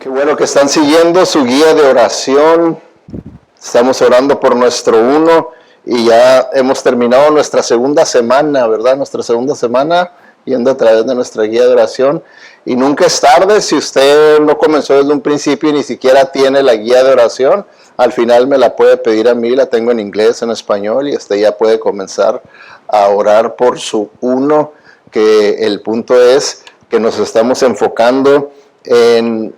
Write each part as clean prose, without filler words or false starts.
Qué bueno que están siguiendo su guía de oración. Estamos orando por nuestro uno y ya hemos terminado nuestra segunda semana, ¿verdad? Nuestra segunda semana yendo a través de nuestra guía de oración. Y nunca es tarde si usted no comenzó desde un principio y ni siquiera tiene la guía de oración. Al final me la puede pedir a mí, la tengo en inglés, en español, y usted ya puede comenzar a orar por su uno, que el punto es que nos estamos enfocando en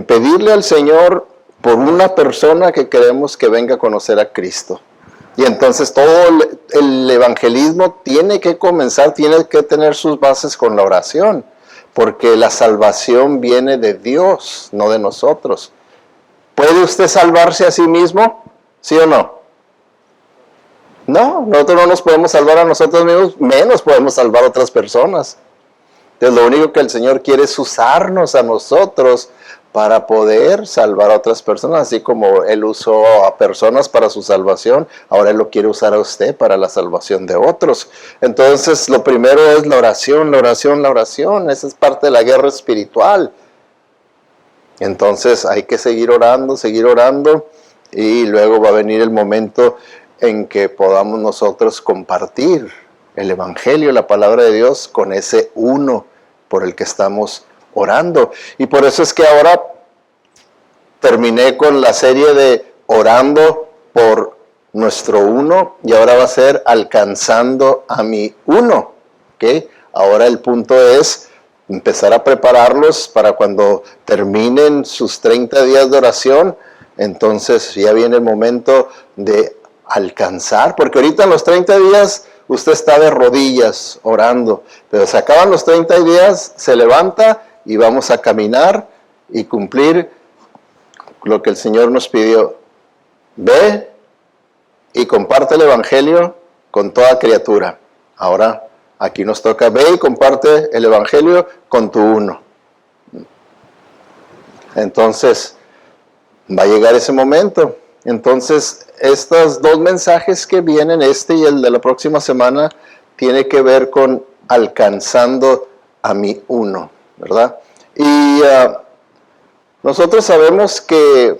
pedirle al Señor por una persona que queremos que venga a conocer a Cristo. Y entonces todo el evangelismo tiene que comenzar, tiene que tener sus bases con la oración, porque la salvación viene de Dios, no de nosotros. ¿Puede usted salvarse a sí mismo? ¿Sí o no? No, nosotros no nos podemos salvar a nosotros mismos, menos podemos salvar a otras personas. Entonces lo único que el Señor quiere es usarnos a nosotros para poder salvar a otras personas, así como Él usó a personas para su salvación, ahora Él lo quiere usar a usted para la salvación de otros. Entonces, lo primero es la oración, la oración, la oración. Esa es parte de la guerra espiritual. Entonces, hay que seguir orando, y luego va a venir el momento en que podamos nosotros compartir el Evangelio, la palabra de Dios, con ese uno por el que estamos orando. Y por eso es que ahora terminé con la serie de orando por nuestro uno, y ahora va a ser alcanzando a mi uno. ¿Okay? Ahora el punto es empezar a prepararlos para cuando terminen sus 30 días de oración. Entonces ya viene el momento de alcanzar, porque ahorita en los 30 días usted está de rodillas orando, pero se acaban los 30 días, se levanta y vamos a caminar y cumplir lo que el Señor nos pidió. Ve y comparte el Evangelio con toda criatura. Ahora aquí nos toca, ve y comparte el Evangelio con tu uno. Entonces va a llegar ese momento. Entonces estos dos mensajes que vienen, este y el de la próxima semana, tiene que ver con alcanzando a mi uno, ¿verdad? Y nosotros sabemos que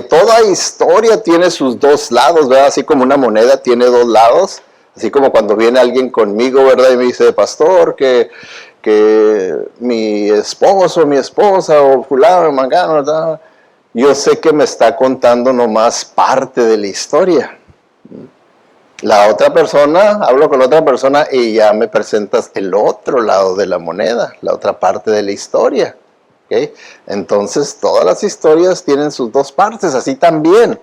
toda historia tiene sus dos lados, ¿verdad? Así como una moneda tiene dos lados, así como cuando viene alguien conmigo, ¿verdad? Y me dice, pastor, que mi esposo, mi esposa, o fulano, mangano, ¿verdad? Yo sé que me está contando nomás parte de la historia. La otra persona, hablo con la otra persona y ya me presentas el otro lado de la moneda, la otra parte de la historia. ¿Okay? Entonces, todas las historias tienen sus dos partes, así también.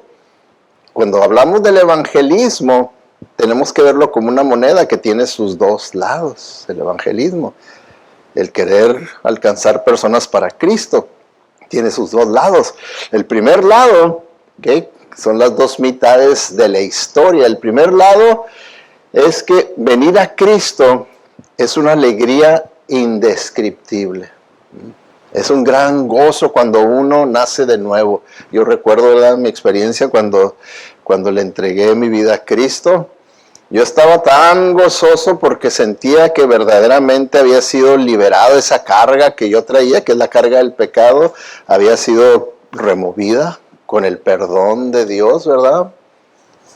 Cuando hablamos del evangelismo, tenemos que verlo como una moneda que tiene sus dos lados, el evangelismo. El querer alcanzar personas para Cristo tiene sus dos lados. El primer lado, ¿okay? Son las dos mitades de la historia. El primer lado es que venir a Cristo es una alegría indescriptible. Es un gran gozo cuando uno nace de nuevo. Yo recuerdo, ¿verdad?, mi experiencia cuando le entregué mi vida a Cristo. Yo estaba tan gozoso porque sentía que verdaderamente había sido liberado de esa carga que yo traía, que es la carga del pecado, había sido removida con el perdón de Dios, ¿verdad?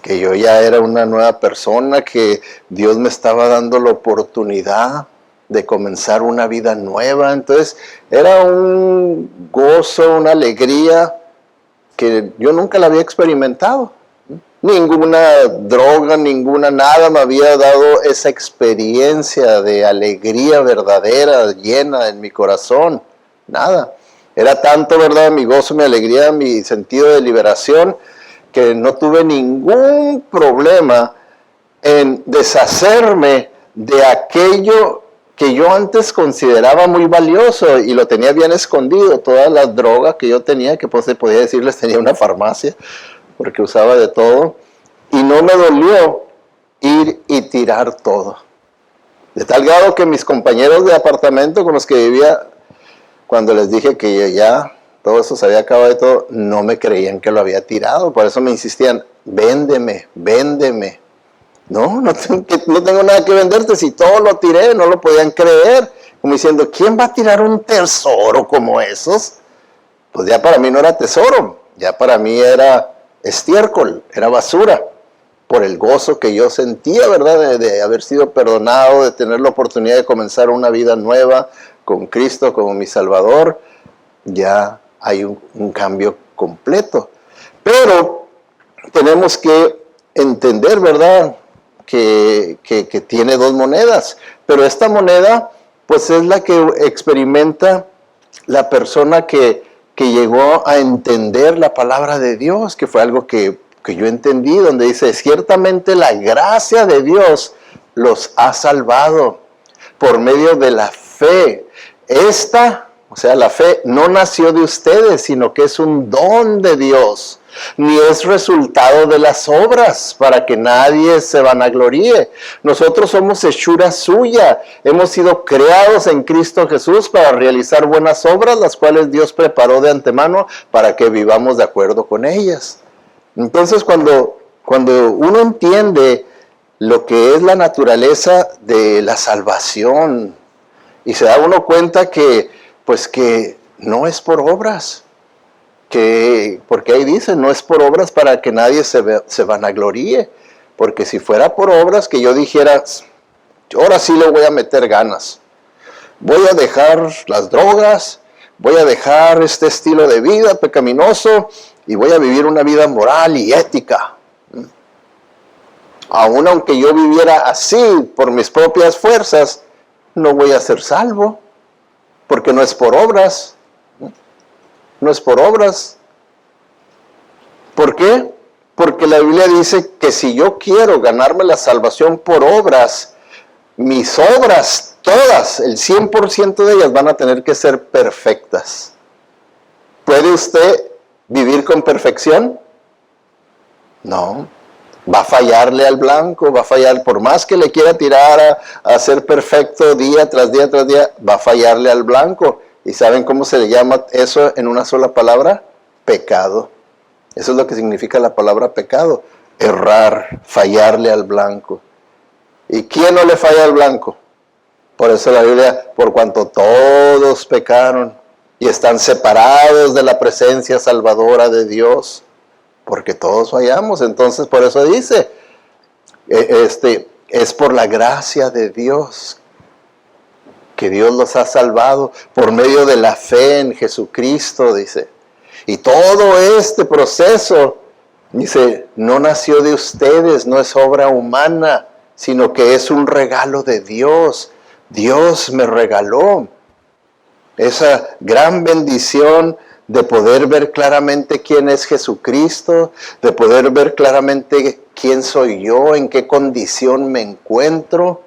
Que yo ya era una nueva persona, que Dios me estaba dando la oportunidad de comenzar una vida nueva. Entonces era un gozo, una alegría que yo nunca la había experimentado. Ninguna droga, ninguna nada me había dado esa experiencia de alegría verdadera, llena en mi corazón. Nada. Era tanto, ¿verdad?, mi gozo, mi alegría, mi sentido de liberación, que no tuve ningún problema en deshacerme de aquello que yo antes consideraba muy valioso y lo tenía bien escondido. Toda la droga que yo tenía, que pues se podía decirles tenía una farmacia, porque usaba de todo, y no me dolió ir y tirar todo. De tal grado que mis compañeros de apartamento con los que vivía, cuando les dije que ya todo eso se había acabado y todo, no me creían que lo había tirado. Por eso me insistían, véndeme, véndeme. No tengo nada que venderte. Si todo lo tiré, no lo podían creer como diciendo, ¿quién va a tirar un tesoro como esos? Pues ya para mí no era tesoro, ya para mí era estiércol, era basura, por el gozo que yo sentía, ¿verdad? De haber sido perdonado, de tener la oportunidad de comenzar una vida nueva con Cristo como mi Salvador. Ya hay un cambio completo. Pero tenemos que entender, ¿verdad?, que tiene dos monedas. Pero esta moneda, pues es la que experimenta la persona que llegó a entender la palabra de Dios, que fue algo que yo entendí, donde dice, ciertamente la gracia de Dios los ha salvado por medio de la fe. Esta, o sea, la fe no nació de ustedes, sino que es un don de Dios, ni es resultado de las obras, para que nadie se vanagloríe. Nosotros somos hechura suya, hemos sido creados en Cristo Jesús para realizar buenas obras, las cuales Dios preparó de antemano para que vivamos de acuerdo con ellas. Entonces, cuando uno entiende lo que es la naturaleza de la salvación, y se da uno cuenta que no es por obras, porque ahí dice, no es por obras para que nadie se vanagloríe, porque si fuera por obras que yo dijera, ahora sí le voy a meter ganas, voy a dejar las drogas, voy a dejar este estilo de vida pecaminoso y voy a vivir una vida moral y ética. Aún aunque yo viviera así por mis propias fuerzas, no voy a ser salvo, porque no es por obras. No es por obras. ¿Por qué? Porque la Biblia dice que si yo quiero ganarme la salvación por obras, mis obras, todas, el 100% de ellas van a tener que ser perfectas. ¿Puede usted vivir con perfección? No. Va a fallarle al blanco, va a fallar, por más que le quiera tirar a ser perfecto día tras día tras día, va a fallarle al blanco. ¿Y saben cómo se le llama eso en una sola palabra? Pecado. Eso es lo que significa la palabra pecado. Errar, fallarle al blanco. ¿Y quién no le falla al blanco? Por eso la Biblia, por cuanto todos pecaron y están separados de la presencia salvadora de Dios, porque todos fallamos. Entonces por eso dice, es por la gracia de Dios que Dios los ha salvado, por medio de la fe en Jesucristo, dice. Y todo este proceso, dice, no nació de ustedes, no es obra humana, sino que es un regalo de Dios. Dios me regaló esa gran bendición de poder ver claramente quién es Jesucristo, de poder ver claramente quién soy yo, en qué condición me encuentro,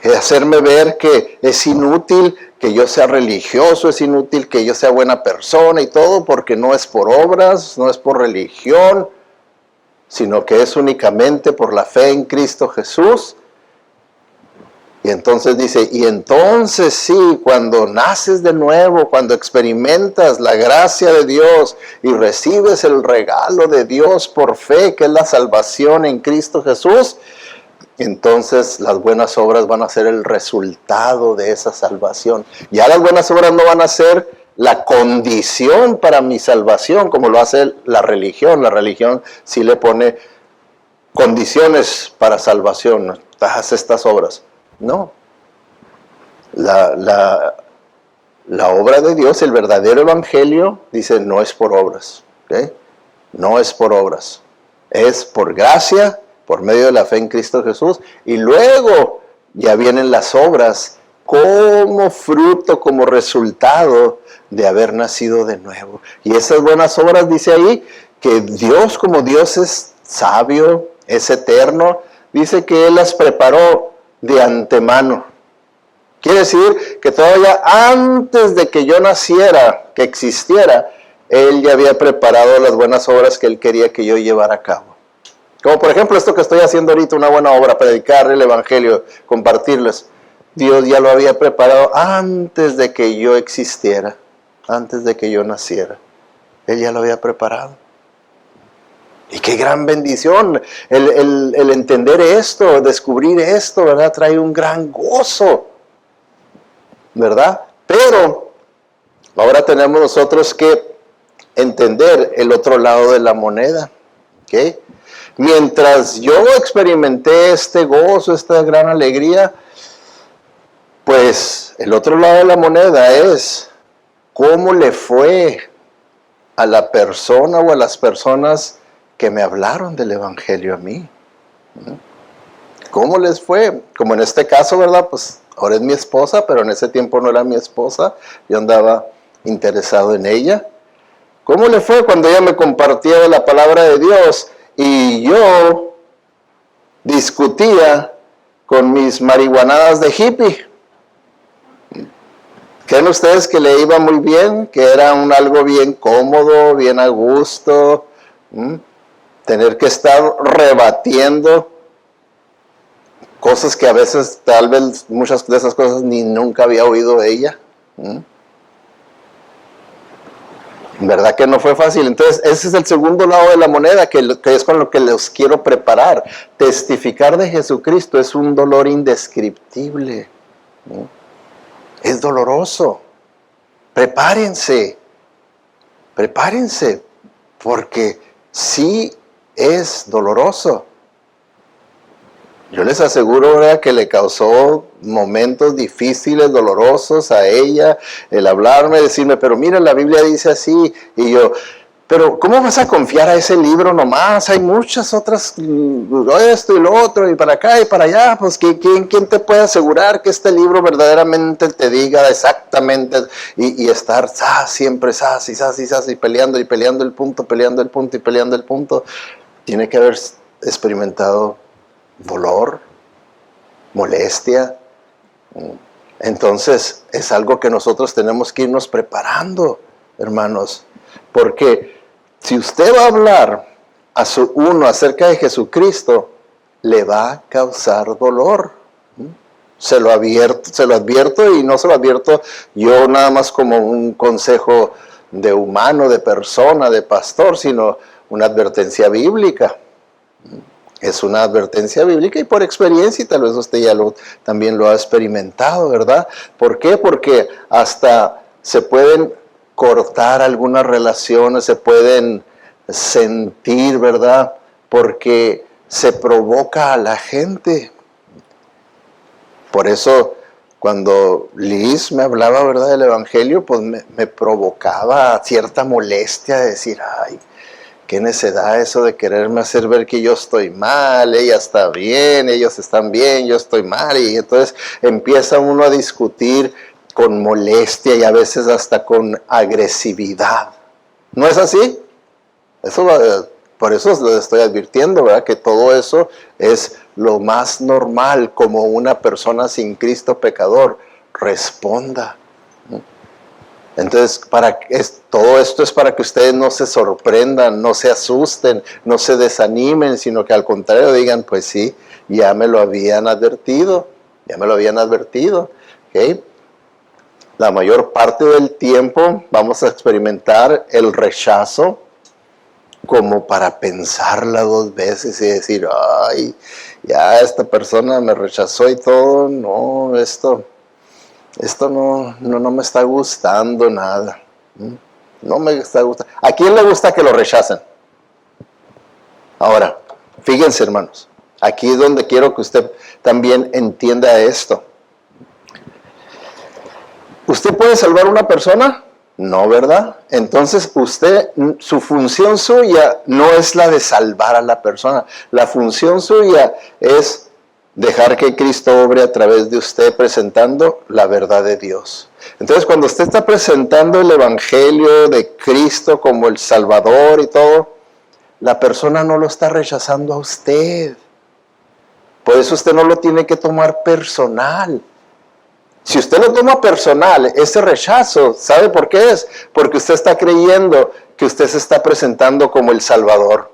de hacerme ver que es inútil que yo sea religioso, es inútil que yo sea buena persona y todo, porque no es por obras, no es por religión, sino que es únicamente por la fe en Cristo Jesús. Y entonces dice, y entonces sí, cuando naces de nuevo, cuando experimentas la gracia de Dios y recibes el regalo de Dios por fe, que es la salvación en Cristo Jesús, entonces las buenas obras van a ser el resultado de esa salvación. Ya las buenas obras no van a ser la condición para mi salvación, como lo hace la religión. La religión sí le pone condiciones para salvación, haz estas obras. No, la obra de Dios, el verdadero evangelio, dice, no es por obras, ¿okay? No es por obras, es por gracia, por medio de la fe en Cristo Jesús, y luego ya vienen las obras como fruto, como resultado de haber nacido de nuevo. Y esas buenas obras, dice ahí, que Dios, como Dios es sabio, es eterno, dice que Él las preparó de antemano. Quiere decir que todavía antes de que yo naciera, que existiera, Él ya había preparado las buenas obras que Él quería que yo llevara a cabo. Como por ejemplo esto que estoy haciendo ahorita, una buena obra, predicar el evangelio, compartirles. Dios ya lo había preparado antes de que yo existiera, antes de que yo naciera. Él ya lo había preparado. Y qué gran bendición el entender esto, descubrir esto, ¿verdad? Trae un gran gozo. ¿verdad? Pero ahora tenemos nosotros que entender el otro lado de la moneda, ¿ok? Mientras yo experimenté este gozo, esta gran alegría, pues el otro lado de la moneda es cómo le fue a la persona o a las personas que me hablaron del Evangelio a mí. ¿Cómo les fue? Como en este caso, ¿verdad? Pues ahora es mi esposa, pero en ese tiempo no era mi esposa. Yo andaba interesado en ella. ¿Cómo le fue cuando ella me compartía de la palabra de Dios y yo discutía con mis marihuanadas de hippie? ¿Creen ustedes que le iba muy bien? Que era algo bien cómodo, bien a gusto. Tener que estar rebatiendo cosas que a veces, tal vez, muchas de esas cosas ni nunca había oído de ella. ¿Verdad que no fue fácil? Entonces, ese es el segundo lado de la moneda, que es con lo que los quiero preparar. Testificar de Jesucristo es un dolor indescriptible. Es doloroso. Prepárense, porque sí es doloroso. Yo les aseguro, ¿verdad?, que le causó momentos difíciles, dolorosos a ella, el hablarme, decirme, pero mira, la Biblia dice así, y yo, pero ¿cómo vas a confiar a ese libro nomás? Hay muchas otras, esto y lo otro, y para acá y para allá, pues ¿quién te puede asegurar que este libro verdaderamente te diga exactamente, y estar siempre y peleando el punto, tiene que haber experimentado dolor, molestia. Entonces es algo que nosotros tenemos que irnos preparando, hermanos, porque si usted va a hablar a uno acerca de Jesucristo, le va a causar dolor. Se lo advierto, y no se lo advierto yo nada más como un consejo de humano, de persona, de pastor, sino una advertencia bíblica. Es una advertencia bíblica y por experiencia, y tal vez usted ya también lo ha experimentado, ¿verdad? ¿Por qué? Porque hasta se pueden cortar algunas relaciones, se pueden sentir, ¿verdad? Porque se provoca a la gente. Por eso, cuando Liz me hablaba, ¿verdad?, del Evangelio, pues me provocaba cierta molestia de decir, ay, qué necedad eso de quererme hacer ver que yo estoy mal, ella está bien, ellos están bien, yo estoy mal. Y entonces empieza uno a discutir con molestia y a veces hasta con agresividad. ¿No es así? Por eso les estoy advirtiendo, ¿verdad?, que todo eso es lo más normal, como una persona sin Cristo pecador responda. Entonces, todo esto es para que ustedes no se sorprendan, no se asusten, no se desanimen, sino que al contrario digan, pues sí, ya me lo habían advertido, ¿okay? La mayor parte del tiempo vamos a experimentar el rechazo como para pensarla dos veces y decir, ay, ya esta persona me rechazó y todo, no, esto no me está gustando nada. No me está gustando. ¿A quién le gusta que lo rechacen? Ahora, fíjense, hermanos. Aquí es donde quiero que usted también entienda esto. ¿Usted puede salvar a una persona? No, ¿verdad? Entonces su función suya no es la de salvar a la persona. La función suya es dejar que Cristo obre a través de usted presentando la verdad de Dios. Entonces, cuando usted está presentando el Evangelio de Cristo como el Salvador y todo, la persona no lo está rechazando a usted. Por eso usted no lo tiene que tomar personal. Si usted lo toma personal, ese rechazo, ¿sabe por qué es? Porque usted está creyendo que usted se está presentando como el Salvador.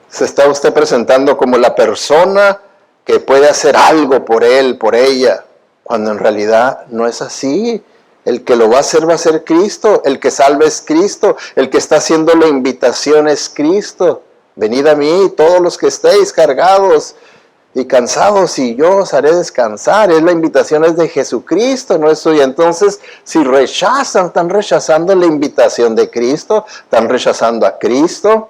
Se está usted presentando como la persona que puede hacer algo por él, por ella, cuando en realidad no es así. El que lo va a ser Cristo, el que salva es Cristo, el que está haciendo la invitación es Cristo. Venid a mí, todos los que estéis cargados y cansados, y yo os haré descansar. La invitación es de Jesucristo, no es suya. Entonces, si están rechazando la invitación de Cristo, están rechazando a Cristo,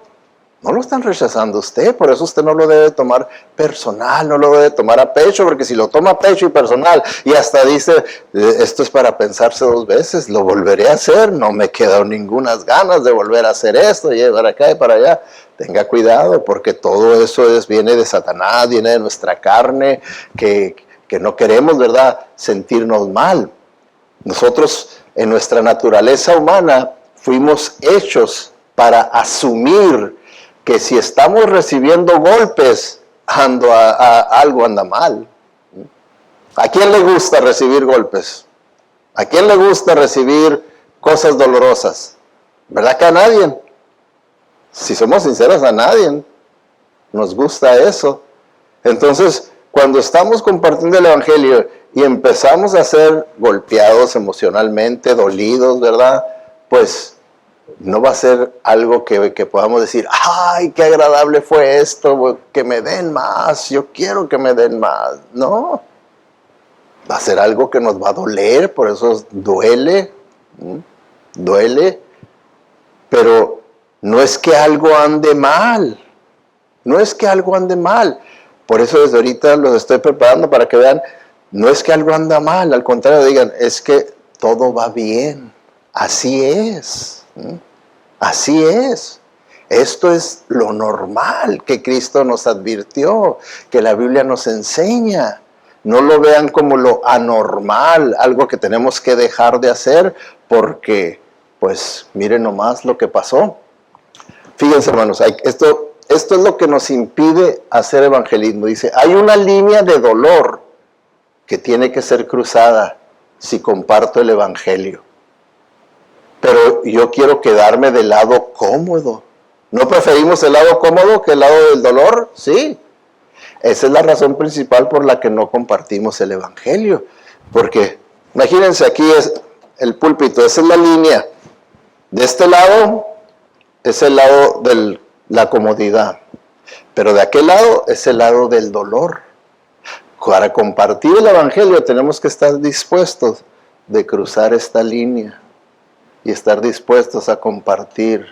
no lo están rechazando usted. Por eso usted no lo debe tomar personal, no lo debe tomar a pecho, porque si lo toma a pecho y personal y hasta dice, esto es para pensarse 2 veces, lo volveré a hacer, no me quedan ninguna ganas de volver a hacer esto, y para acá y para allá. Tenga cuidado, porque todo eso viene de Satanás, viene de nuestra carne, que no queremos, ¿verdad?, sentirnos mal. Nosotros, en nuestra naturaleza humana, fuimos hechos para asumir que si estamos recibiendo golpes, algo anda mal. ¿A quién le gusta recibir golpes? ¿A quién le gusta recibir cosas dolorosas? ¿Verdad que a nadie? Si somos sinceros, a nadie nos gusta eso. Entonces, cuando estamos compartiendo el Evangelio y empezamos a ser golpeados emocionalmente, dolidos, ¿verdad? Pues no va a ser algo que podamos decir, ¡ay, qué agradable fue esto! Que me den más, yo quiero que me den más. No, va a ser algo que nos va a doler, por eso duele, pero no es que algo ande mal, no es que algo ande mal. Por eso desde ahorita los estoy preparando para que vean, no es que algo anda mal, al contrario, digan, es que todo va bien, así es. Así es. Esto es lo normal que Cristo nos advirtió, que la Biblia nos enseña. No lo vean como lo anormal, algo que tenemos que dejar de hacer, porque, pues, miren nomás lo que pasó. Fíjense, hermanos, esto es lo que nos impide hacer evangelismo. Dice, hay una línea de dolor que tiene que ser cruzada si comparto el evangelio. Pero yo quiero quedarme del lado cómodo. ¿No preferimos el lado cómodo que el lado del dolor? Sí. Esa es la razón principal por la que no compartimos el evangelio. Porque, imagínense, aquí es el púlpito, esa es la línea. De este lado es el lado de la comodidad. Pero de aquel lado es el lado del dolor. Para compartir el evangelio tenemos que estar dispuestos de cruzar esta línea. Y estar dispuestos a compartir,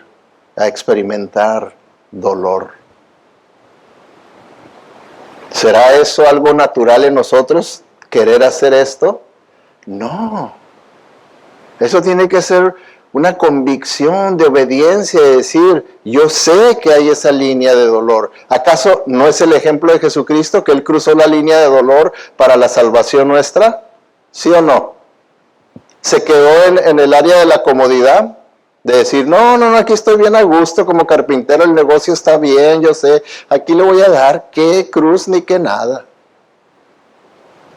a experimentar dolor. ¿Será eso algo natural en nosotros, querer hacer esto? No. Eso tiene que ser una convicción de obediencia, de decir, yo sé que hay esa línea de dolor. ¿Acaso no es el ejemplo de Jesucristo que Él cruzó la línea de dolor para la salvación nuestra? ¿Sí o no? Se quedó en el área de la comodidad, de decir, no, aquí estoy bien a gusto, como carpintero el negocio está bien, yo sé, aquí le voy a dar qué cruz ni qué nada.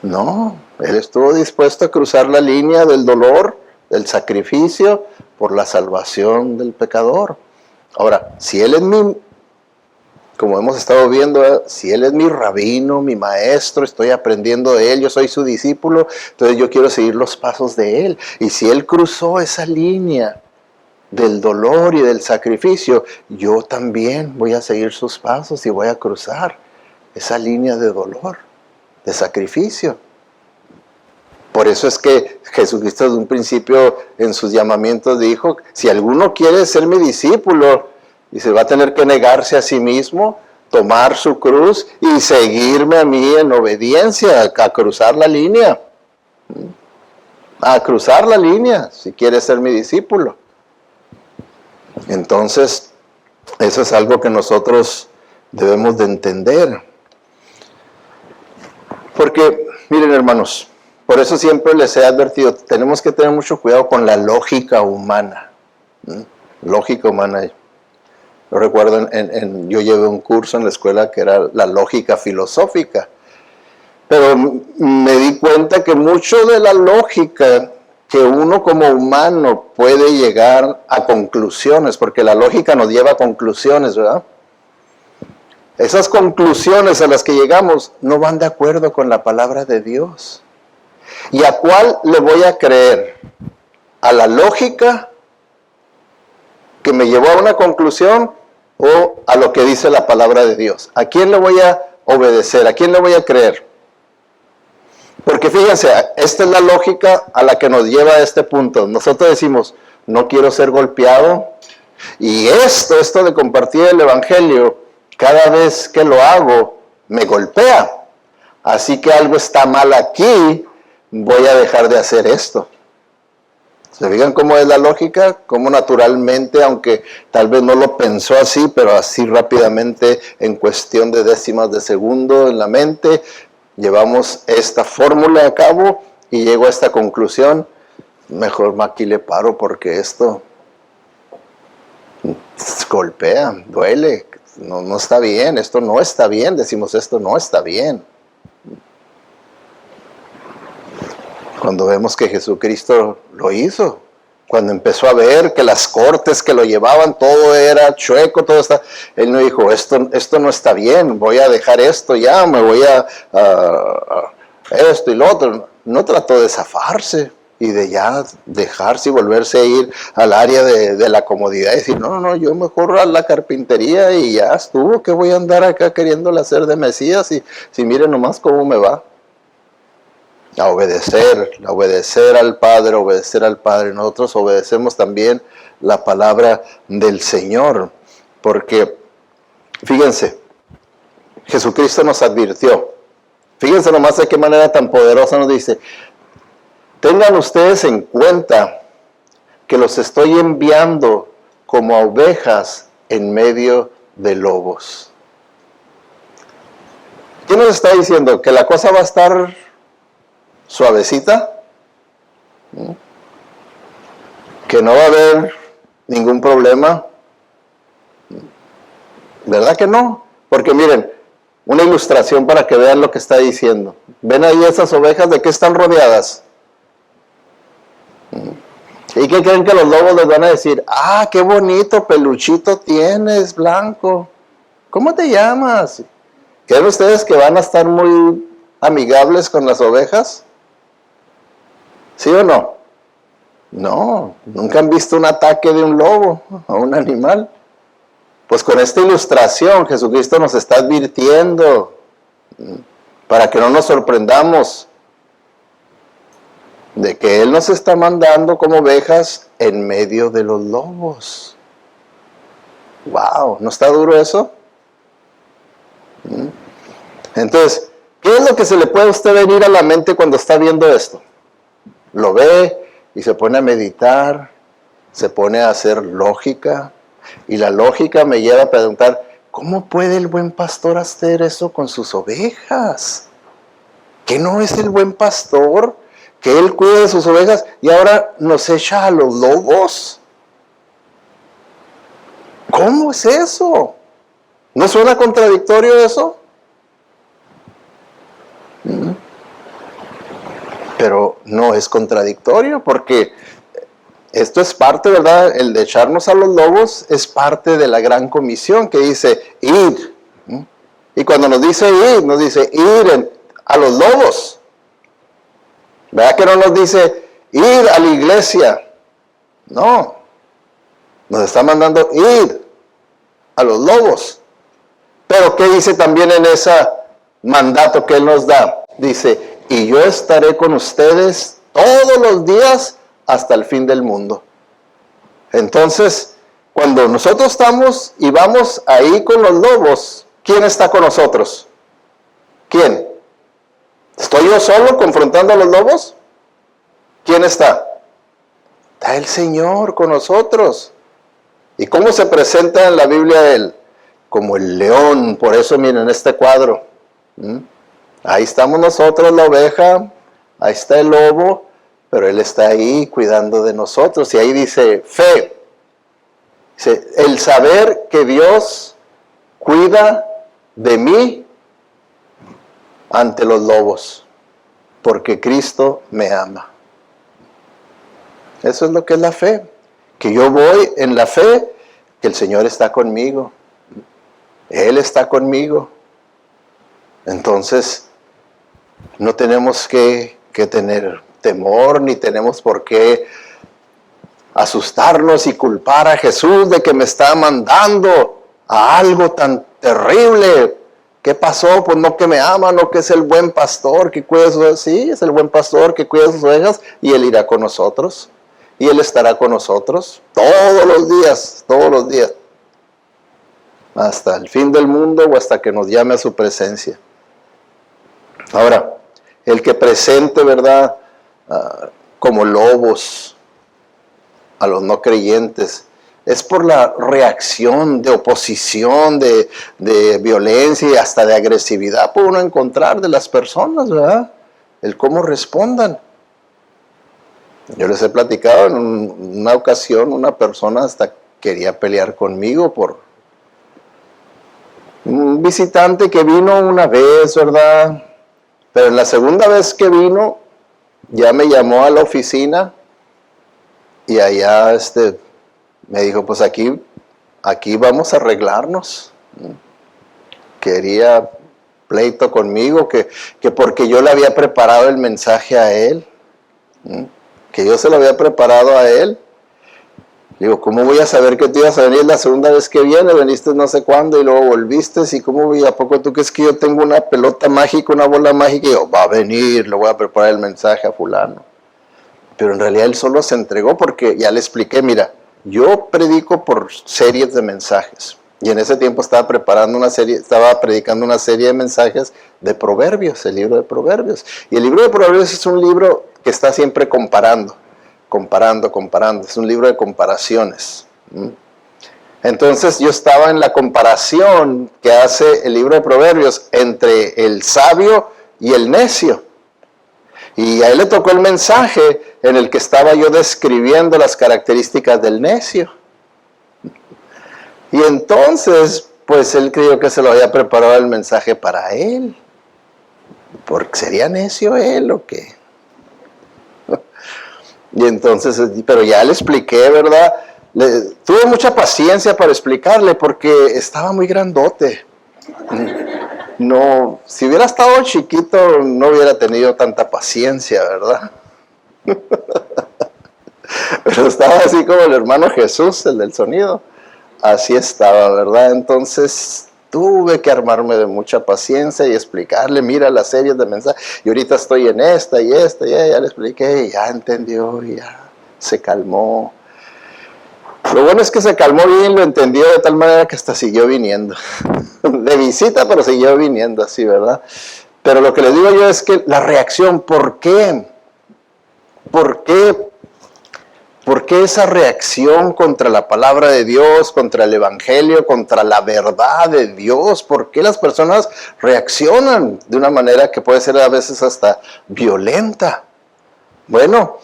No, Él estuvo dispuesto a cruzar la línea del dolor, del sacrificio, por la salvación del pecador. Ahora, si Él es como hemos estado viendo, si Él es mi rabino, mi maestro, estoy aprendiendo de Él, yo soy su discípulo, entonces yo quiero seguir los pasos de Él. Y si Él cruzó esa línea del dolor y del sacrificio, yo también voy a seguir sus pasos y voy a cruzar esa línea de dolor, de sacrificio. Por eso es que Jesucristo desde un principio en sus llamamientos dijo, si alguno quiere ser mi discípulo, dice, va a tener que negarse a sí mismo, tomar su cruz y seguirme a mí en obediencia, a cruzar la línea. A cruzar la línea, si quiere ser mi discípulo. Entonces, eso es algo que nosotros debemos de entender. Porque, miren hermanos, por eso siempre les he advertido, tenemos que tener mucho cuidado con la lógica humana. Lógica humana. Yo recuerdo, yo llevé un curso en la escuela que era la lógica filosófica, pero me di cuenta que mucho de la lógica que uno como humano puede llegar a conclusiones, porque la lógica nos lleva a conclusiones, ¿verdad? Esas conclusiones a las que llegamos no van de acuerdo con la palabra de Dios. ¿Y a cuál le voy a creer? ¿A la lógica que me llevó a una conclusión o a lo que dice la palabra de Dios? ¿A quién le voy a obedecer? ¿A quién le voy a creer? Porque fíjense, esta es la lógica a la que nos lleva a este punto. Nosotros decimos, no quiero ser golpeado. Y esto de compartir el evangelio, cada vez que lo hago, me golpea. Así que algo está mal aquí, voy a dejar de hacer esto. ¿Se fijan cómo es la lógica? Cómo naturalmente, aunque tal vez no lo pensó así, pero así rápidamente, en cuestión de décimas de segundo en la mente, llevamos esta fórmula a cabo y llego a esta conclusión. Mejor aquí le paro porque esto golpea, duele, no está bien, esto no está bien, decimos esto no está bien. Cuando vemos que Jesucristo lo hizo, cuando empezó a ver que las cortes que lo llevaban, todo era chueco, todo está, él no dijo, esto no está bien, voy a dejar esto ya, me voy a esto y lo otro. No trató de zafarse y de ya dejarse y volverse a ir al área de la comodidad y decir, no, yo mejor a la carpintería y ya estuvo, que voy a andar acá queriéndole hacer de Mesías y si miren nomás cómo me va. A obedecer al Padre. Nosotros obedecemos también la palabra del Señor, porque, fíjense, Jesucristo nos advirtió. Fíjense nomás de qué manera tan poderosa nos dice, tengan ustedes en cuenta que los estoy enviando como a ovejas en medio de lobos. ¿Qué nos está diciendo? ¿Que la cosa va a estar suavecita? ¿Que no va a haber ningún problema? ¿Verdad que no? Porque miren, una ilustración para que vean lo que está diciendo. ¿Ven ahí esas ovejas de qué están rodeadas? ¿Y qué creen que los lobos les van a decir? ¡Ah, qué bonito peluchito tienes, blanco! ¿Cómo te llamas? ¿Creen ustedes que van a estar muy amigables con las ovejas? ¿Sí o no? No, nunca han visto un ataque de un lobo a un animal. Pues con esta ilustración Jesucristo nos está advirtiendo para que no nos sorprendamos de que Él nos está mandando como ovejas en medio de los lobos. ¡Wow! ¿No está duro eso? Entonces, ¿qué es lo que se le puede a usted venir a la mente cuando está viendo esto? Lo ve y se pone a meditar, se pone a hacer lógica, y la lógica me lleva a preguntar, ¿cómo puede el buen pastor hacer eso con sus ovejas? ¿Que no es el buen pastor? ¿Que él cuida de sus ovejas y ahora nos echa a los lobos? ¿Cómo es eso? ¿No suena contradictorio eso? Pero no es contradictorio porque esto es parte, ¿verdad? El de echarnos a los lobos es parte de la gran comisión que dice, id. Y cuando nos dice id, nos dice ir a los lobos. ¿Verdad que no nos dice ir a la iglesia? No. Nos está mandando ir a los lobos. Pero ¿qué dice también en ese mandato que Él nos da? Dice, y yo estaré con ustedes todos los días hasta el fin del mundo. Entonces, cuando nosotros estamos y vamos ahí con los lobos, ¿quién está con nosotros? ¿Quién? ¿Estoy yo solo confrontando a los lobos? ¿Quién está? Está el Señor con nosotros. ¿Y cómo se presenta en la Biblia Él? Como el león. Por eso miren este cuadro. Ahí estamos nosotros, la oveja. Ahí está el lobo. Pero Él está ahí cuidando de nosotros. Y ahí dice fe. Dice, el saber que Dios cuida de mí ante los lobos, porque Cristo me ama. Eso es lo que es la fe, que yo voy en la fe, que el Señor está conmigo, Él está conmigo. Entonces, no tenemos que tener temor, ni tenemos por qué asustarnos y culpar a Jesús de que me está mandando a algo tan terrible. ¿Qué pasó? Pues no que me ama, no que es el buen pastor que cuida sus ovejas. Sí, es el buen pastor que cuida sus ovejas y Él irá con nosotros. Y Él estará con nosotros todos los días, todos los días. Hasta el fin del mundo o hasta que nos llame a su presencia. Ahora, el que presente, ¿verdad? Como lobos a los no creyentes, es por la reacción de oposición, de violencia y hasta de agresividad por uno encontrar de las personas, ¿verdad? El cómo respondan. Yo les he platicado en una ocasión, una persona hasta quería pelear conmigo por un visitante que vino una vez, ¿verdad? Pero en la segunda vez que vino, ya me llamó a la oficina y allá me dijo, pues aquí vamos a arreglarnos. Quería pleito conmigo, que porque yo le había preparado el mensaje a él, que yo se lo había preparado a él. Digo, ¿cómo voy a saber que tú ibas a venir la segunda vez que viene? Veniste no sé cuándo y luego volviste. ¿Y cómo voy? ¿A poco tú crees que yo tengo una pelota mágica, una bola mágica? Y yo, va a venir, le voy a preparar el mensaje a fulano. Pero en realidad él solo se entregó porque ya le expliqué, mira, yo predico por series de mensajes. Y en ese tiempo estaba predicando una serie de mensajes de Proverbios, el libro de Proverbios. Y el libro de Proverbios es un libro que está siempre comparando. Es un libro de comparaciones. Entonces yo estaba en la comparación que hace el libro de Proverbios entre el sabio y el necio. Y a él le tocó el mensaje en el que estaba yo describiendo las características del necio. Y entonces, pues él creyó que se lo había preparado el mensaje para él. ¿Porque sería necio él o qué? Y entonces, pero ya le expliqué, ¿verdad? Tuve mucha paciencia para explicarle porque estaba muy grandote. No, si hubiera estado chiquito no hubiera tenido tanta paciencia, ¿verdad? Pero estaba así como el hermano Jesús, el del sonido. Así estaba, ¿verdad? Entonces tuve que armarme de mucha paciencia y explicarle, mira las series de mensajes, y ahorita estoy en esta y esta, y ya le expliqué, y ya entendió, y ya se calmó. Lo bueno es que se calmó bien, lo entendió de tal manera que hasta siguió viniendo. De visita, pero siguió viniendo así, ¿verdad? Pero lo que les digo yo es que la reacción, ¿por qué? ¿Por qué esa reacción contra la palabra de Dios, contra el evangelio, contra la verdad de Dios? ¿Por qué las personas reaccionan de una manera que puede ser a veces hasta violenta? Bueno,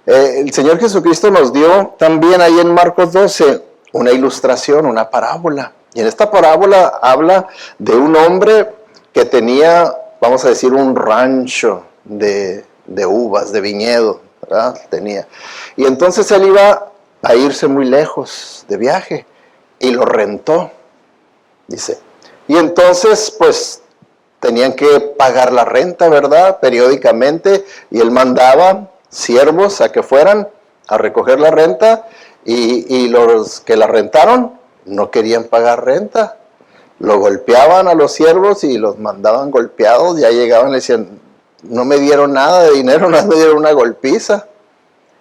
el Señor Jesucristo nos dio también ahí en Marcos 12 una ilustración, una parábola. Y en esta parábola habla de un hombre que tenía, vamos a decir, un rancho de uvas, de viñedo, ¿verdad? Tenía. Y entonces él iba a irse muy lejos de viaje y lo rentó, dice. Y entonces, pues, tenían que pagar la renta, ¿verdad? Periódicamente, y él mandaba siervos a que fueran a recoger la renta y los que la rentaron no querían pagar renta. Lo golpeaban a los siervos y los mandaban golpeados. Ya llegaban y le decían, no me dieron nada de dinero, nada me dieron una golpiza.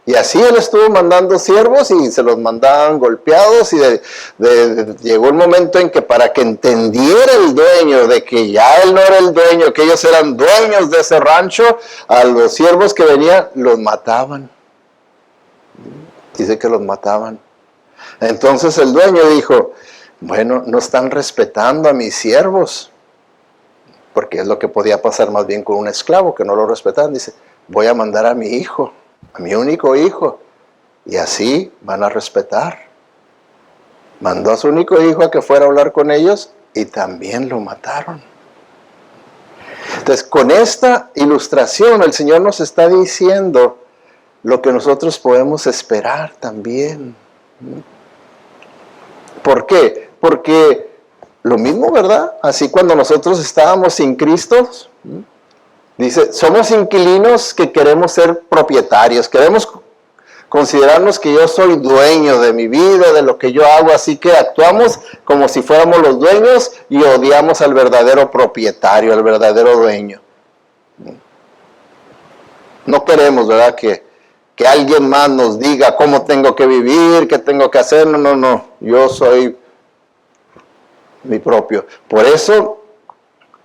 Y así él estuvo mandando siervos y se los mandaban golpeados, y llegó el momento en que para que entendiera el dueño de que ya él no era el dueño, que ellos eran dueños de ese rancho, a los siervos que venían los mataban. Dice que los mataban. Entonces el dueño dijo, bueno, no están respetando a mis siervos, porque es lo que podía pasar más bien con un esclavo, que no lo respetaban. Dice, voy a mandar a mi hijo, a mi único hijo, y así van a respetar. Mandó a su único hijo a que fuera a hablar con ellos y también lo mataron. Entonces, con esta ilustración el Señor nos está diciendo lo que nosotros podemos esperar también. ¿Por qué? Porque lo mismo, ¿verdad? Así cuando nosotros estábamos sin Cristo, dice, somos inquilinos que queremos ser propietarios, queremos considerarnos que yo soy dueño de mi vida, de lo que yo hago, así que actuamos como si fuéramos los dueños y odiamos al verdadero propietario, al verdadero dueño. No queremos, ¿verdad?, que alguien más nos diga cómo tengo que vivir, qué tengo que hacer. No, yo soy mi propio. Por eso,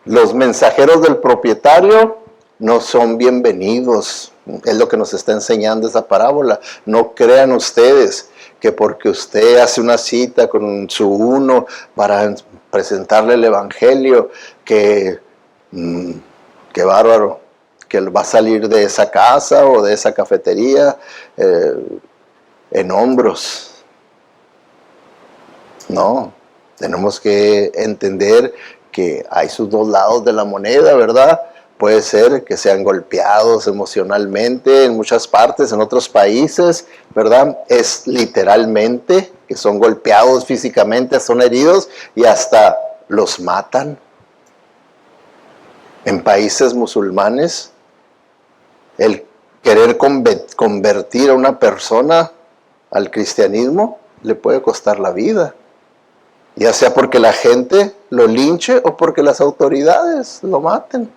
los mensajeros del propietario no son bienvenidos. Es lo que nos está enseñando esa parábola. No crean ustedes que porque usted hace una cita con su uno para presentarle el evangelio, que bárbaro, que va a salir de esa casa o de esa cafetería en hombros. No, tenemos que entender que hay sus dos lados de la moneda, ¿verdad? Puede ser que sean golpeados emocionalmente en muchas partes, en otros países, ¿verdad? Es literalmente que son golpeados físicamente, son heridos y hasta los matan. En países musulmanes, el querer convertir a una persona al cristianismo le puede costar la vida. Ya sea porque la gente lo linche o porque las autoridades lo maten.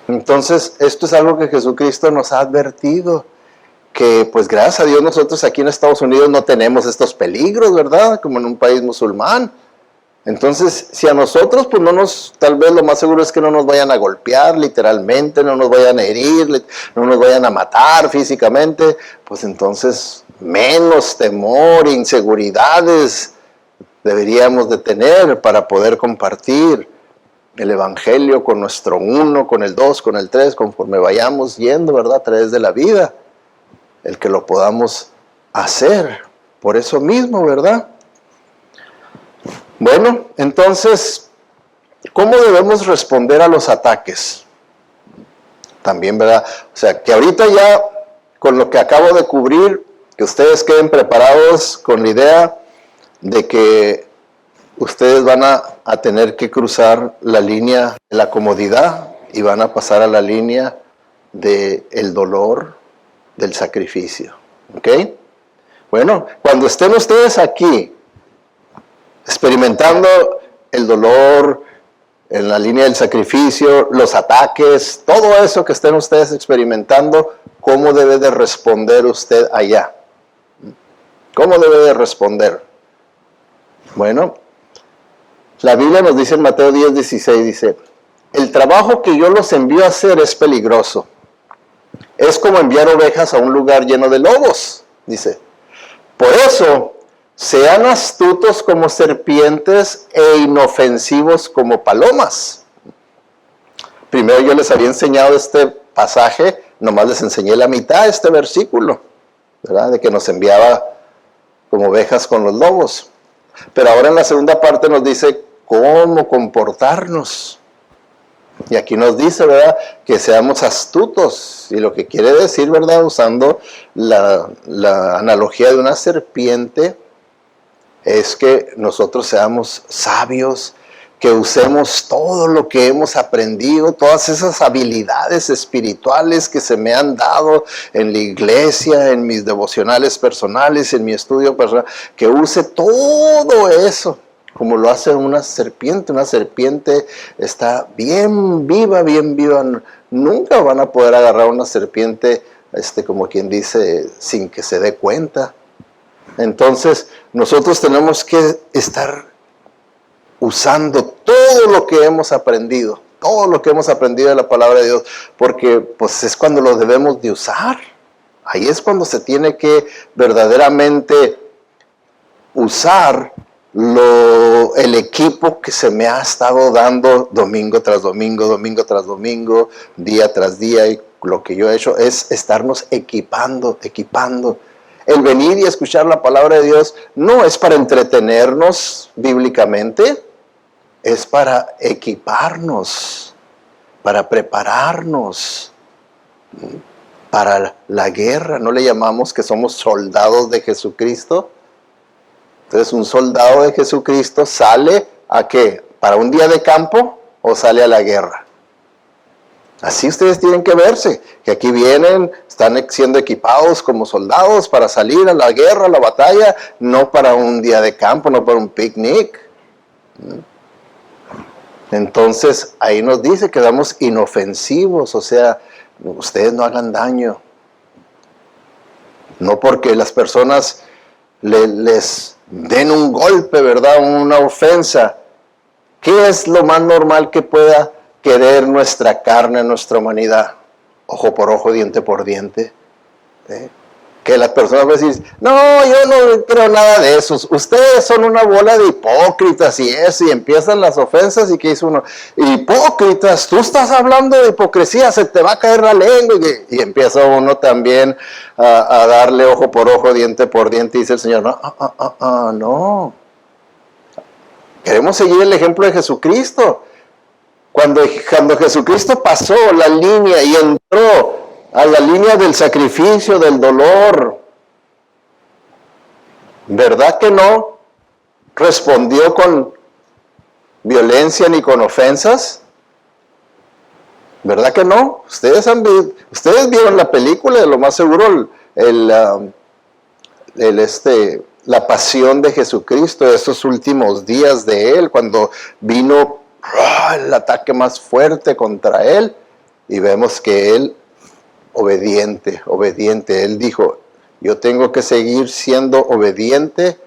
Entonces, esto es algo que Jesucristo nos ha advertido, que pues gracias a Dios nosotros aquí en Estados Unidos no tenemos estos peligros, ¿verdad? Como en un país musulmán. Entonces, si a nosotros, pues tal vez lo más seguro es que no nos vayan a golpear literalmente, no nos vayan a herir, no nos vayan a matar físicamente, pues entonces menos temor, inseguridades deberíamos de tener para poder compartir el evangelio con nuestro 1, con el 2, con el 3, conforme vayamos yendo, ¿verdad?, a través de la vida, el que lo podamos hacer por eso mismo, ¿verdad? Bueno, entonces, ¿cómo debemos responder a los ataques? También, ¿verdad? O sea, que ahorita ya, con lo que acabo de cubrir, que ustedes queden preparados con la idea de que ustedes van a tener que cruzar la línea de la comodidad y van a pasar a la línea del dolor, del sacrificio. ¿Ok? Bueno, cuando estén ustedes aquí, experimentando el dolor, en la línea del sacrificio, los ataques, todo eso que estén ustedes experimentando, ¿cómo debe de responder usted allá? ¿Cómo debe de responder? Bueno, la Biblia nos dice en Mateo 10:16, dice, el trabajo que yo los envío a hacer es peligroso. Es como enviar ovejas a un lugar lleno de lobos, dice. Por eso, sean astutos como serpientes e inofensivos como palomas. Primero yo les había enseñado este pasaje, nomás les enseñé la mitad de este versículo, ¿verdad? De que nos enviaba como ovejas con los lobos. Pero ahora en la segunda parte nos dice cómo comportarnos. Y aquí nos dice, ¿verdad?, que seamos astutos. Y lo que quiere decir, ¿verdad?, usando la analogía de una serpiente, es que nosotros seamos sabios, que usemos todo lo que hemos aprendido, todas esas habilidades espirituales que se me han dado en la iglesia, en mis devocionales personales, en mi estudio personal, que use todo eso como lo hace una serpiente. Una serpiente está bien viva, nunca van a poder agarrar una serpiente, como quien dice, sin que se dé cuenta. Entonces, nosotros tenemos que estar usando todo lo que hemos aprendido de la palabra de Dios, porque pues es cuando lo debemos de usar. Ahí es cuando se tiene que verdaderamente usar el equipo que se me ha estado dando domingo tras domingo, día tras día, y lo que yo he hecho es estarnos equipando. El venir y escuchar la palabra de Dios no es para entretenernos bíblicamente, es para equiparnos, para prepararnos para la guerra. ¿No le llamamos que somos soldados de Jesucristo? Entonces, un soldado de Jesucristo sale ¿a qué? ¿Para un día de campo o sale a la guerra? Así ustedes tienen que verse, que aquí vienen, están siendo equipados como soldados para salir a la guerra, a la batalla, no para un día de campo, no para un picnic. Entonces, ahí nos dice que damos inofensivos, o sea, ustedes no hagan daño. No porque las personas les den un golpe, ¿verdad? Una ofensa. ¿Qué es lo más normal que pueda querer nuestra carne, nuestra humanidad? Ojo por ojo, diente por diente. Que las personas van a decir, no, yo no creo nada de eso. Ustedes son una bola de hipócritas y eso. Y empiezan las ofensas y que dice uno, hipócritas, tú estás hablando de hipocresía, se te va a caer la lengua. Y empieza uno también a darle ojo por ojo, diente por diente. Y dice el Señor, no. Queremos seguir el ejemplo de Jesucristo. Cuando Jesucristo pasó la línea y entró a la línea del sacrificio, del dolor, ¿verdad que no respondió con violencia ni con ofensas? ¿Verdad que no? Ustedes vieron la película, de lo más seguro, la pasión de Jesucristo, de esos últimos días de Él, cuando vino el ataque más fuerte contra Él, y vemos que Él, obediente, Él dijo, yo tengo que seguir siendo obediente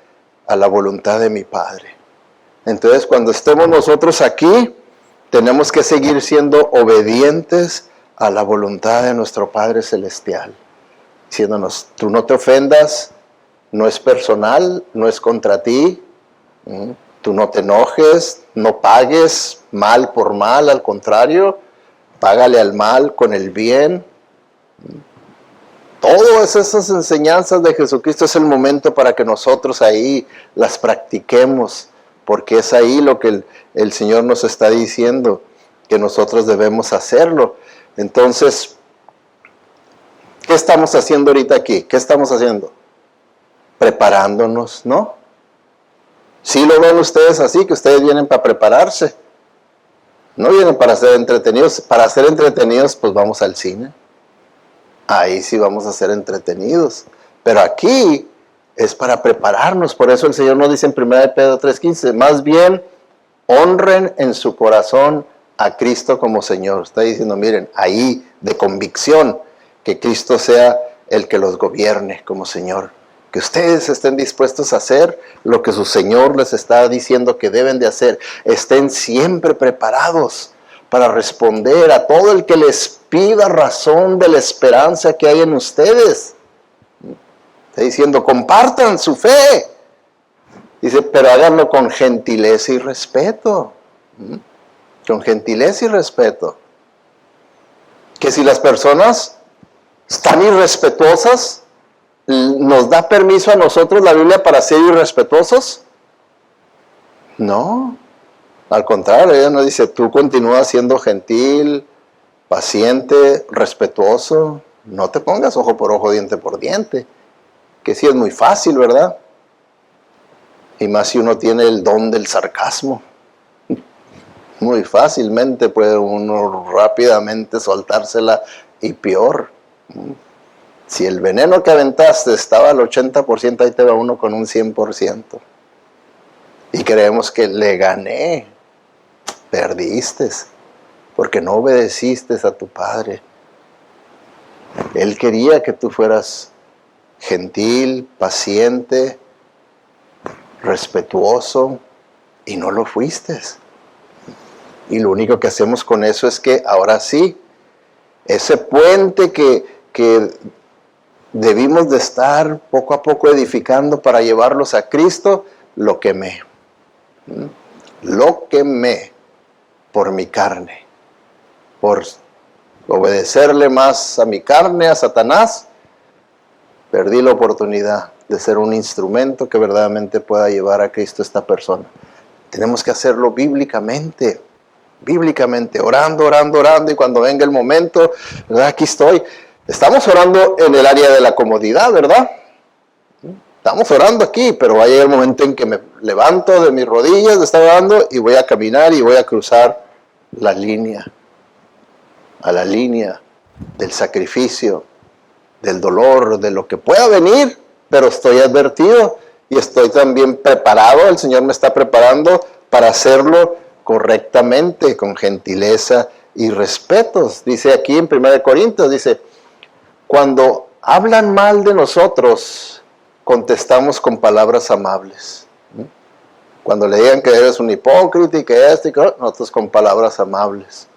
a la voluntad de mi Padre. Entonces, cuando estemos nosotros aquí, tenemos que seguir siendo obedientes a la voluntad de nuestro Padre Celestial, diciéndonos, tú no te ofendas, no es personal, no es contra ti, tú no te enojes, no pagues mal por mal, al contrario, págale al mal con el bien. Todas esas enseñanzas de Jesucristo es el momento para que nosotros ahí las practiquemos, porque es ahí lo que el Señor nos está diciendo, que nosotros debemos hacerlo. Entonces, ¿qué estamos haciendo ahorita aquí? ¿Qué estamos haciendo? Preparándonos, ¿no? Sí lo ven ustedes así, que ustedes vienen para prepararse. No vienen para ser entretenidos. Para ser entretenidos, pues vamos al cine. Ahí sí vamos a ser entretenidos. Pero aquí es para prepararnos. Por eso el Señor nos dice en 1 Pedro 3:15, más bien honren en su corazón a Cristo como Señor. Está diciendo, miren, ahí de convicción, que Cristo sea el que los gobierne como Señor. Que ustedes estén dispuestos a hacer lo que su Señor les está diciendo que deben de hacer. Estén siempre preparados para responder a todo el que les pida razón de la esperanza que hay en ustedes. Está diciendo, compartan su fe. Dice, pero háganlo con gentileza y respeto. Con gentileza y respeto. Que si las personas están irrespetuosas, ¿nos da permiso a nosotros la Biblia para ser irrespetuosos? No. Al contrario, ella nos dice, tú continúa siendo gentil, paciente, respetuoso. No te pongas ojo por ojo, diente por diente. Que sí es muy fácil, ¿verdad? Y más si uno tiene el don del sarcasmo. Muy fácilmente puede uno rápidamente soltársela y peor. Si el veneno que aventaste estaba al 80%, ahí te va uno con un 100%. Y creemos que le gané. Perdiste, porque no obedeciste a tu Padre. Él quería que tú fueras gentil, paciente, respetuoso, y no lo fuiste. Y lo único que hacemos con eso es que ahora sí, ese puente que debimos de estar poco a poco edificando para llevarlos a Cristo, lo quemé. Lo quemé por mi carne, por obedecerle más a mi carne, a Satanás. Perdí la oportunidad de ser un instrumento que verdaderamente pueda llevar a Cristo a esta persona. Tenemos que hacerlo bíblicamente, orando, y cuando venga el momento, ¿verdad? Aquí estoy. Estamos orando en el área de la comodidad, ¿verdad? Estamos orando aquí, pero va a llegar el momento en que me levanto de mis rodillas de estar orando y voy a caminar y voy a cruzar la línea. a la línea del sacrificio, del dolor, de lo que pueda venir, pero estoy advertido y estoy también preparado, el Señor me está preparando para hacerlo correctamente, con gentileza y respetos. Dice aquí en 1 Corintios, dice, cuando hablan mal de nosotros, contestamos con palabras amables. Cuando le digan que eres un hipócrita y que esto y que nosotros con palabras amables.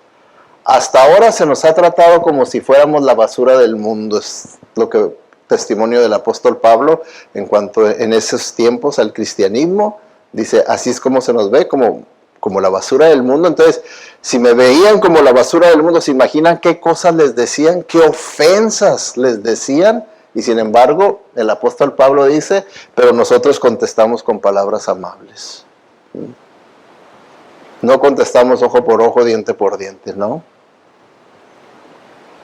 Hasta ahora se nos ha tratado como si fuéramos la basura del mundo, es lo que testimonio del apóstol Pablo en cuanto en esos tiempos al cristianismo. Dice, así es como se nos ve, como la basura del mundo. Entonces, si me veían como la basura del mundo, ¿se imaginan qué cosas les decían? ¿Qué ofensas les decían? Y sin embargo, el apóstol Pablo dice, pero nosotros contestamos con palabras amables. No contestamos ojo por ojo, diente por diente, ¿no?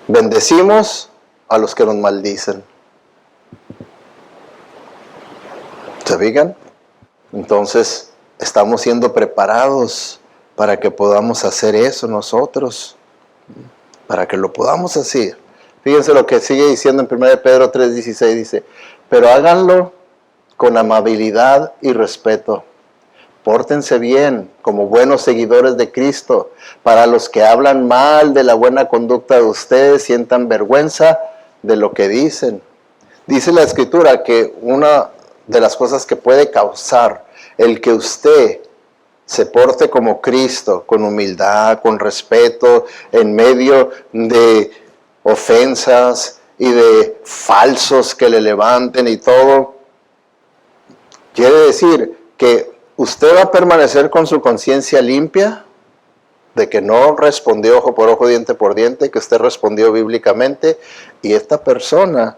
Bendecimos a los que nos maldicen. ¿Se fijan? Entonces, estamos siendo preparados para que podamos hacer eso nosotros. Para que lo podamos hacer. Fíjense lo que sigue diciendo en 1 Pedro 3:16, dice, pero háganlo con amabilidad y respeto. Pórtense bien como buenos seguidores de Cristo. Para los que hablan mal de la buena conducta de ustedes, sientan vergüenza de lo que dicen. Dice la Escritura que una de las cosas que puede causar el que usted se porte como Cristo, con humildad, con respeto, en medio de ofensas y de falsos que le levanten y todo, quiere decir que usted va a permanecer con su conciencia limpia, de que no respondió ojo por ojo, diente por diente, que usted respondió bíblicamente, y esta persona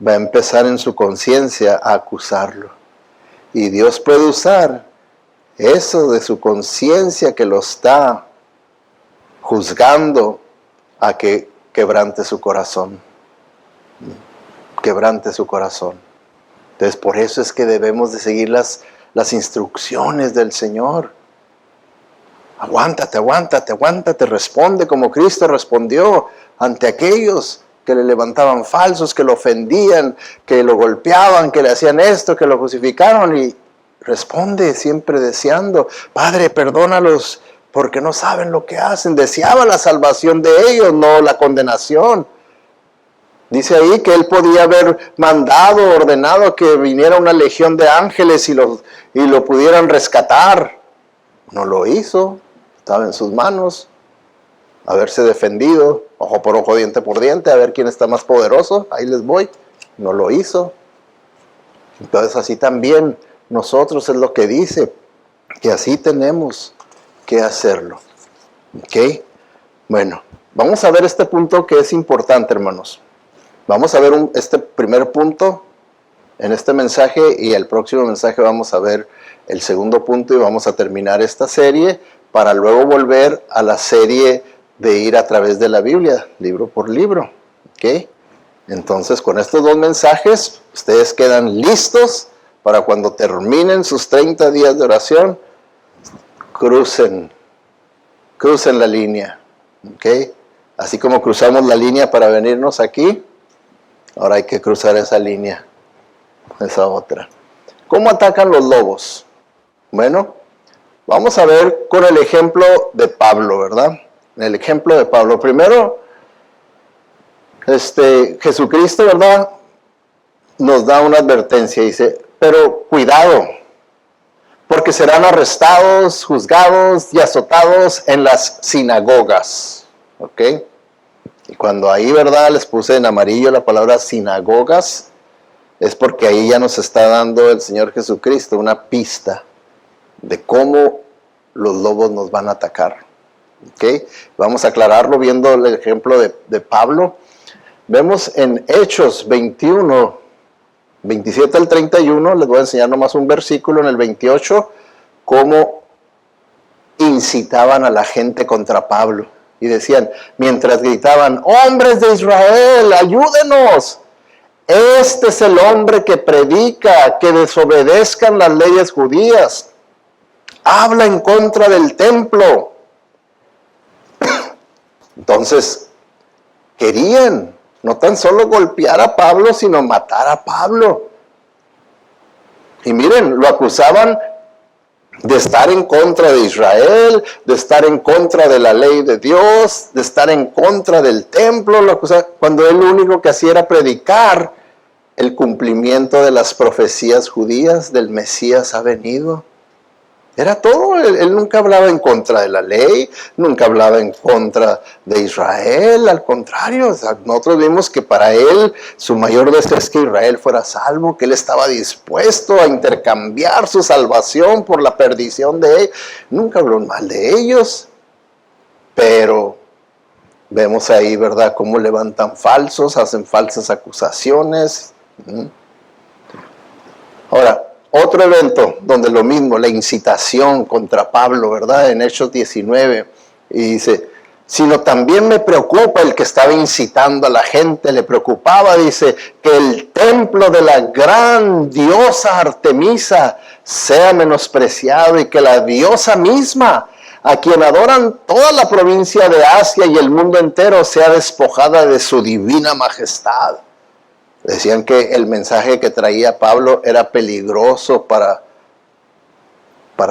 va a empezar en su conciencia a acusarlo. Y Dios puede usar eso de su conciencia que lo está juzgando a que quebrante su corazón. Quebrante su corazón. Entonces, por eso es que debemos de seguir las instrucciones del Señor. Aguántate, aguántate, aguántate, responde como Cristo respondió ante aquellos que le levantaban falsos, que lo ofendían, que lo golpeaban, que le hacían esto, que lo crucificaron, y responde siempre deseando, Padre, perdónalos porque no saben lo que hacen. Deseaba la salvación de ellos, no la condenación. Dice ahí que él podía haber mandado, ordenado que viniera una legión de ángeles y lo pudieran rescatar. No lo hizo, estaba en sus manos. Haberse defendido, ojo por ojo, diente por diente, a ver quién está más poderoso, ahí les voy. No lo hizo. Entonces así también nosotros es lo que dice, que así tenemos que hacerlo. ¿Ok? Bueno, vamos a ver este punto que es importante, hermanos. Vamos a ver este primer punto en este mensaje, y el próximo mensaje vamos a ver el segundo punto, y vamos a terminar esta serie para luego volver a la serie de ir a través de la Biblia, libro por libro. ¿Ok? Entonces, con estos dos mensajes, ustedes quedan listos para cuando terminen sus 30 días de oración, crucen la línea. ¿Ok? Así como cruzamos la línea para venirnos aquí, ahora hay que cruzar esa línea, esa otra. ¿Cómo atacan los lobos? Bueno, vamos a ver con el ejemplo de Pablo, ¿verdad? El ejemplo de Pablo. Primero, Jesucristo, ¿verdad?, nos da una advertencia. Dice, pero cuidado, porque serán arrestados, juzgados y azotados en las sinagogas. ¿Ok? Y cuando ahí, ¿verdad?, les puse en amarillo la palabra sinagogas, es porque ahí ya nos está dando el Señor Jesucristo una pista de cómo los lobos nos van a atacar. ¿Ok? Vamos a aclararlo viendo el ejemplo de Pablo. Vemos en Hechos 21, 27 al 31, les voy a enseñar nomás un versículo en el 28, cómo incitaban a la gente contra Pablo. Y decían, mientras gritaban, hombres de Israel, ayúdenos. Este es el hombre que predica que desobedezcan las leyes judías. Habla en contra del templo. Entonces, querían no tan solo golpear a Pablo, sino matar a Pablo. Y miren, lo acusaban de estar en contra de Israel, de estar en contra de la ley de Dios, de estar en contra del templo, lo acusaban, cuando él lo único que hacía era predicar el cumplimiento de las profecías judías del Mesías ha venido. Era todo. Él nunca hablaba en contra de la ley, nunca hablaba en contra de Israel, al contrario. O sea, nosotros vimos que para él su mayor deseo es que Israel fuera salvo, que él estaba dispuesto a intercambiar su salvación por la perdición de él. Nunca habló mal de ellos, pero vemos ahí, ¿verdad?, cómo levantan falsos, hacen falsas acusaciones. Ahora, otro evento donde lo mismo, la incitación contra Pablo, ¿verdad? En Hechos 19, y dice, sino también me preocupa el que estaba incitando a la gente, le preocupaba, dice, que el templo de la gran diosa Artemisa sea menospreciado y que la diosa misma, a quien adoran toda la provincia de Asia y el mundo entero, sea despojada de su divina majestad. Decían que el mensaje que traía Pablo era peligroso para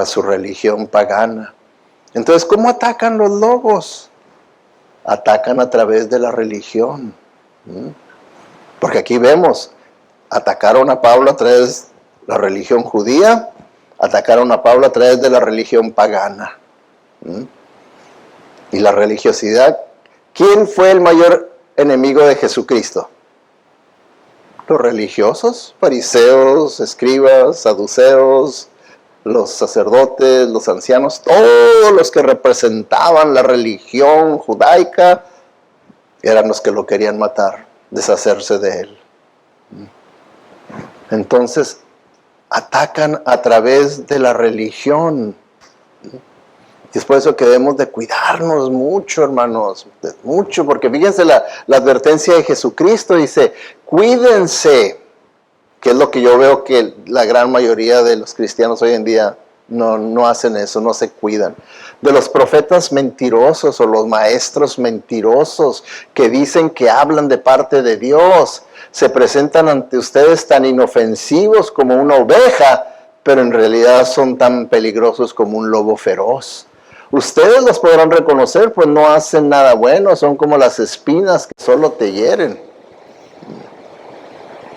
su religión pagana. Entonces, ¿cómo atacan los lobos? Atacan a través de la religión. Porque aquí vemos, atacaron a Pablo a través de la religión judía, atacaron a Pablo a través de la religión pagana. Y la religiosidad, ¿quién fue el mayor enemigo de Jesucristo? Los religiosos, fariseos, escribas, saduceos, los sacerdotes, los ancianos, todos los que representaban la religión judaica, eran los que lo querían matar, deshacerse de él. Entonces, atacan a través de la religión. Y es por eso que debemos de cuidarnos mucho, hermanos, mucho, porque fíjense la advertencia de Jesucristo, dice, cuídense, que es lo que yo veo que la gran mayoría de los cristianos hoy en día no hacen eso, no se cuidan. De los profetas mentirosos o los maestros mentirosos que dicen que hablan de parte de Dios, se presentan ante ustedes tan inofensivos como una oveja, pero en realidad son tan peligrosos como un lobo feroz. Ustedes los podrán reconocer, pues no hacen nada bueno, son como las espinas que solo te hieren.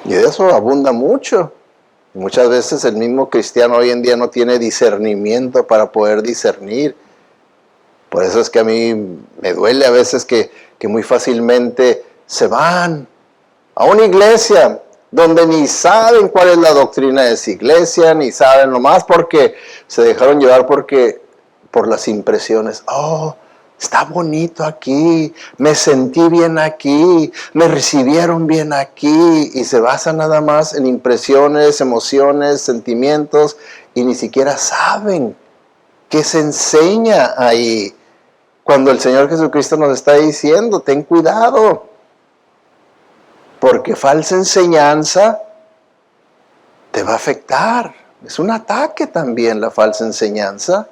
Y de eso abunda mucho. Muchas veces el mismo cristiano hoy en día no tiene discernimiento para poder discernir. Por eso es que a mí me duele a veces que muy fácilmente se van a una iglesia donde ni saben cuál es la doctrina de esa iglesia, ni saben nomás porque se dejaron llevar por las impresiones. Oh, está bonito aquí, me sentí bien aquí, me recibieron bien aquí, y se basa nada más en impresiones, emociones, sentimientos, y ni siquiera saben qué se enseña ahí. Cuando el Señor Jesucristo nos está diciendo, ten cuidado, porque falsa enseñanza te va a afectar. Es un ataque también la falsa enseñanza.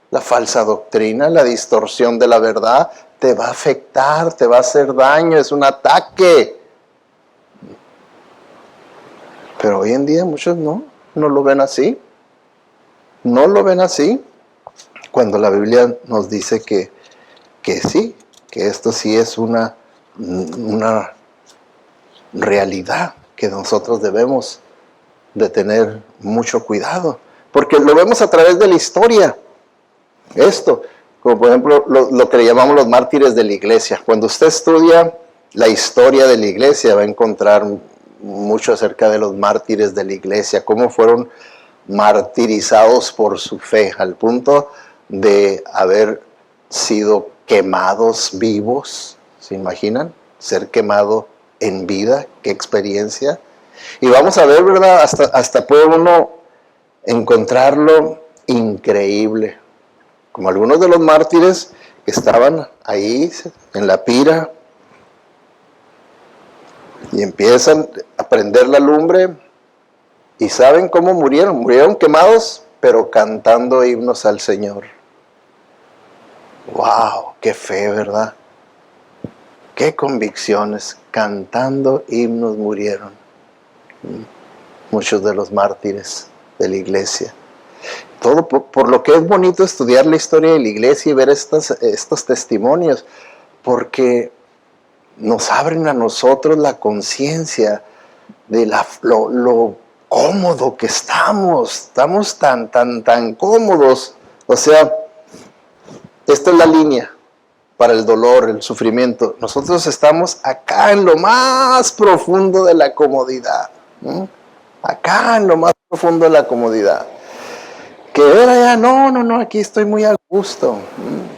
La falsa doctrina, la distorsión de la verdad, te va a afectar, te va a hacer daño, es un ataque. Pero hoy en día muchos no lo ven así. No lo ven así. Cuando la Biblia nos dice que sí, que esto sí es una realidad que nosotros debemos de tener mucho cuidado. Porque lo vemos a través de la historia. Esto, como por ejemplo lo que le llamamos los mártires de la iglesia. Cuando usted estudia la historia de la iglesia va a encontrar mucho acerca de los mártires de la iglesia, cómo fueron martirizados por su fe, al punto de haber sido quemados vivos. ¿Se imaginan? Ser quemado en vida, qué experiencia. Y vamos a ver, ¿verdad? Hasta puede uno encontrarlo increíble. Como algunos de los mártires que estaban ahí en la pira y empiezan a prender la lumbre y ¿saben cómo murieron? Murieron quemados, pero cantando himnos al Señor. ¡Wow! ¡Qué fe!, ¿verdad? qué convicciones, cantando himnos murieron muchos de los mártires de la iglesia. Todo por lo que es bonito estudiar la historia de la iglesia y ver estos testimonios, porque nos abren a nosotros la conciencia de lo cómodo que estamos tan cómodos. O sea, esta es la línea para el dolor, el sufrimiento. Nosotros estamos acá en lo más profundo de la comodidad, ¿no? Acá en lo más profundo de la comodidad. Que ver allá, no, aquí estoy muy a gusto.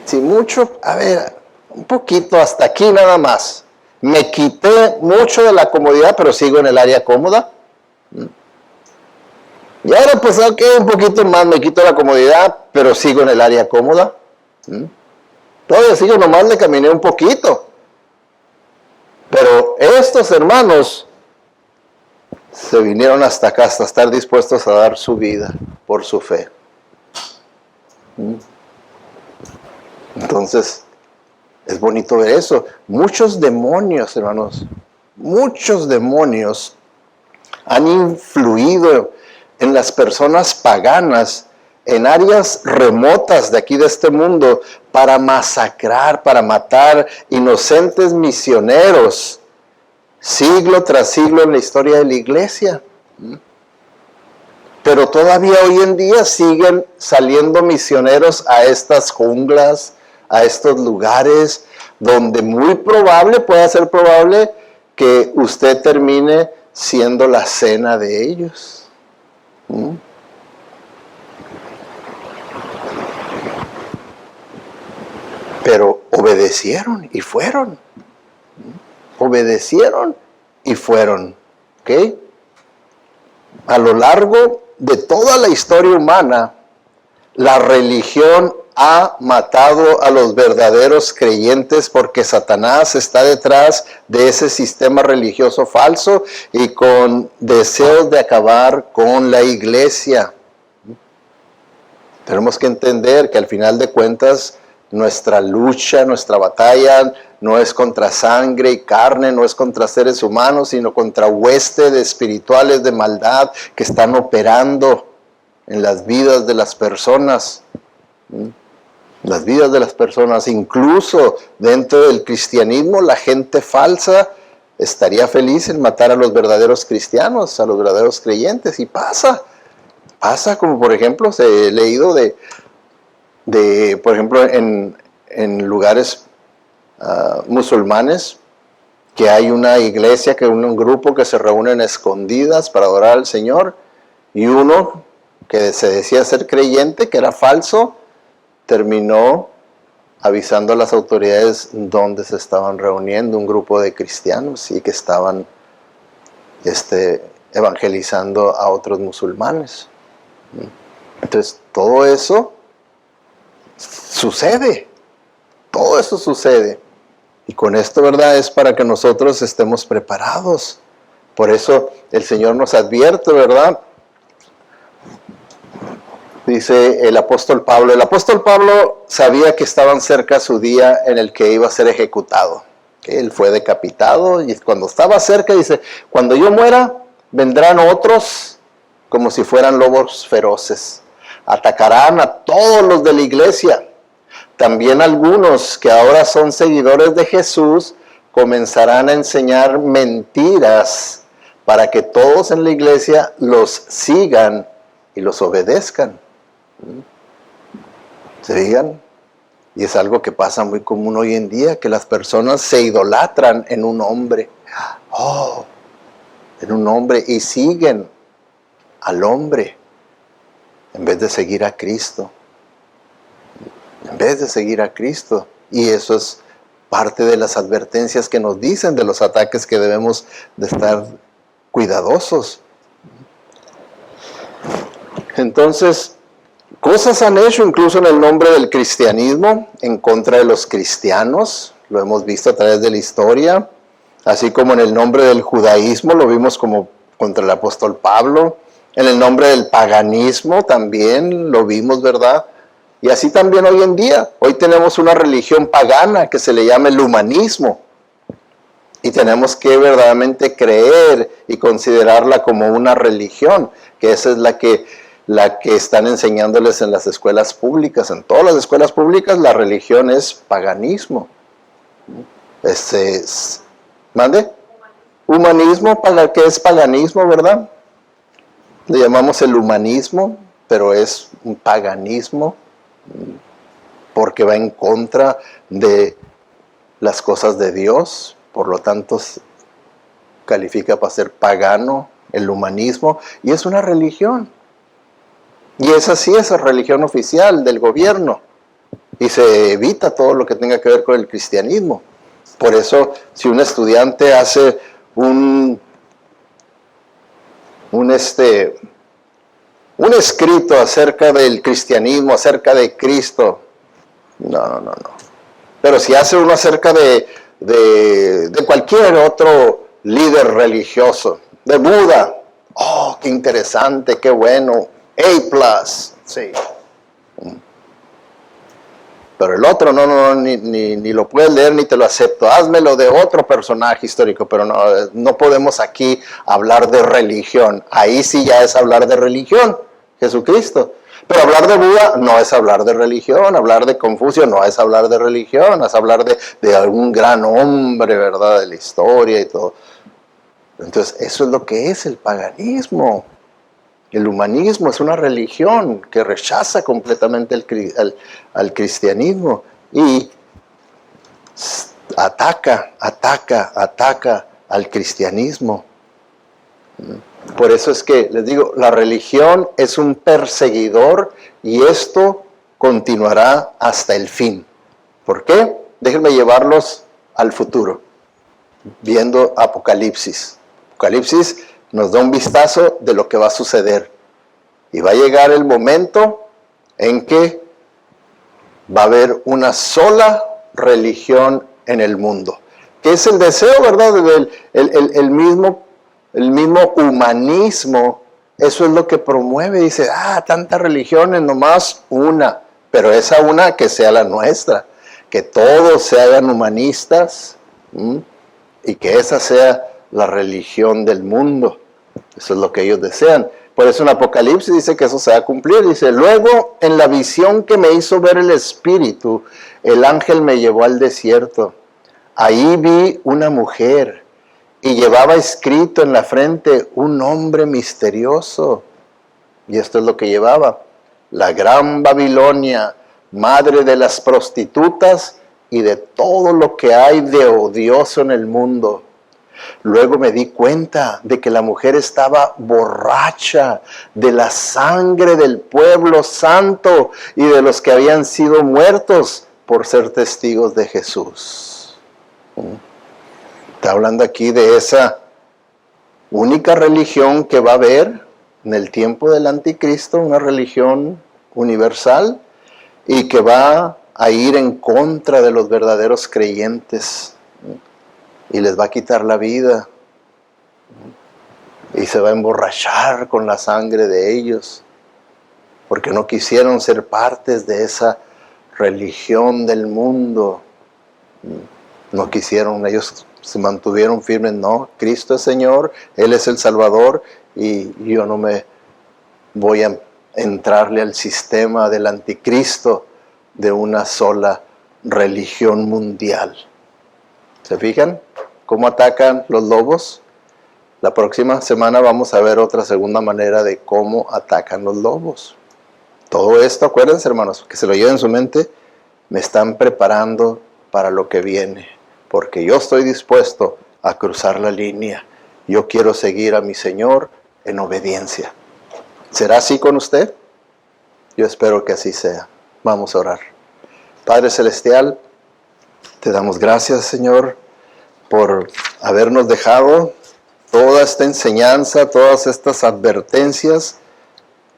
Si mucho, a ver, un poquito hasta aquí nada más. Me quité mucho de la comodidad, pero sigo en el área cómoda. Y ahora pues ok, un poquito más me quito la comodidad, pero sigo en el área cómoda. Todavía sigo, nomás le caminé un poquito. Pero estos hermanos se vinieron hasta acá, hasta estar dispuestos a dar su vida por su fe. Entonces, es bonito ver eso. Muchos demonios, hermanos, muchos demonios han influido en las personas paganas, en áreas remotas de aquí de este mundo, para masacrar, para matar inocentes misioneros, siglo tras siglo en la historia de la iglesia. Pero todavía hoy en día siguen saliendo misioneros a estas junglas, a estos lugares, donde puede ser probable que usted termine siendo la cena de ellos. Pero obedecieron y fueron. Obedecieron y fueron. ¿Ok? A lo largo de toda la historia humana, la religión ha matado a los verdaderos creyentes porque Satanás está detrás de ese sistema religioso falso y con deseos de acabar con la iglesia. Tenemos que entender que al final de cuentas nuestra lucha, nuestra batalla no es contra sangre y carne, no es contra seres humanos, sino contra huestes espirituales de maldad que están operando en las vidas de las personas. Las vidas de las personas, incluso dentro del cristianismo, la gente falsa estaría feliz en matar a los verdaderos cristianos, a los verdaderos creyentes, y pasa como por ejemplo, se he leído por ejemplo, en lugares musulmanes, que hay una iglesia, un grupo que se reúnen escondidas para adorar al Señor, y uno que se decía ser creyente, que era falso, terminó avisando a las autoridades dónde se estaban reuniendo un grupo de cristianos y que estaban evangelizando a otros musulmanes. Entonces, todo eso sucede. Todo eso sucede. Y con esto, ¿verdad?, es para que nosotros estemos preparados. Por eso el Señor nos advierte, ¿verdad? Dice el apóstol Pablo sabía que estaban cerca su día en el que iba a ser ejecutado. Él fue decapitado y cuando estaba cerca dice, cuando yo muera, vendrán otros como si fueran lobos feroces. Atacarán a todos los de la iglesia. También algunos que ahora son seguidores de Jesús comenzarán a enseñar mentiras para que todos en la iglesia los sigan y los obedezcan. ¿Se digan? Y es algo que pasa muy común hoy en día, que las personas se idolatran en un hombre. En un hombre, y siguen al hombre en vez de seguir a Cristo. En vez de seguir a Cristo. Y eso es parte de las advertencias que nos dicen de los ataques que debemos de estar cuidadosos. Entonces, cosas han hecho incluso en el nombre del cristianismo en contra de los cristianos. Lo hemos visto a través de la historia. Así como en el nombre del judaísmo lo vimos como contra el apóstol Pablo. En el nombre del paganismo también lo vimos, ¿verdad? Y así también hoy en día. Hoy tenemos una religión pagana que se le llama el humanismo. Y tenemos que verdaderamente creer y considerarla como una religión, que esa es la que están enseñándoles en las escuelas públicas. En todas las escuelas públicas la religión es paganismo. ¿Mande? Humanismo, ¿qué es paganismo, verdad? Le llamamos el humanismo, pero es un paganismo porque va en contra de las cosas de Dios, por lo tanto califica para ser pagano el humanismo, y es una religión. Y esa sí es la religión oficial del gobierno, y se evita todo lo que tenga que ver con el cristianismo. Por eso, si un estudiante hace un escrito acerca del cristianismo, acerca de Cristo, no. Pero si hace uno acerca de cualquier otro líder religioso, de Buda, oh, qué interesante, qué bueno, A+, sí. Pero el otro ni lo puedes leer ni te lo acepto. Házmelo de otro personaje histórico, pero no podemos aquí hablar de religión. Ahí sí ya es hablar de religión, Jesucristo. Pero hablar de Buda no es hablar de religión, hablar de Confucio no es hablar de religión, es hablar de algún gran hombre, ¿verdad?, de la historia y todo. Entonces, eso es lo que es el paganismo. El humanismo es una religión que rechaza completamente al cristianismo y ataca al cristianismo. Por eso es que les digo, la religión es un perseguidor y esto continuará hasta el fin. ¿Por qué? Déjenme llevarlos al futuro, viendo Apocalipsis. Apocalipsis nos da un vistazo de lo que va a suceder. Y va a llegar el momento en que va a haber una sola religión en el mundo. Que es el deseo, ¿verdad? El mismo humanismo, eso es lo que promueve. Dice, tantas religiones, nomás una. Pero esa una que sea la nuestra. Que todos se hagan humanistas. Y que esa sea la religión del mundo. Eso es lo que ellos desean. Por eso en Apocalipsis dice que eso se va a cumplir. Dice, luego en la visión que me hizo ver el Espíritu, el ángel me llevó al desierto. Ahí vi una mujer y llevaba escrito en la frente un nombre misterioso. Y esto es lo que llevaba. La gran Babilonia, madre de las prostitutas y de todo lo que hay de odioso en el mundo. Luego me di cuenta de que la mujer estaba borracha de la sangre del pueblo santo y de los que habían sido muertos por ser testigos de Jesús. Está hablando aquí de esa única religión que va a haber en el tiempo del anticristo, una religión universal y que va a ir en contra de los verdaderos creyentes. Y les va a quitar la vida. Y se va a emborrachar con la sangre de ellos. Porque no quisieron ser partes de esa religión del mundo. No quisieron, ellos se mantuvieron firmes. No, Cristo es Señor, Él es el Salvador. Y yo no me voy a entrarle al sistema del anticristo de una sola religión mundial. ¿Se fijan cómo atacan los lobos? La próxima semana vamos a ver otra segunda manera de cómo atacan los lobos. Todo esto, acuérdense, hermanos, que se lo lleven en su mente, me están preparando para lo que viene, porque yo estoy dispuesto a cruzar la línea. Yo quiero seguir a mi Señor en obediencia. ¿Será así con usted? Yo espero que así sea. Vamos a orar. Padre Celestial, te damos gracias, Señor, por habernos dejado toda esta enseñanza, todas estas advertencias,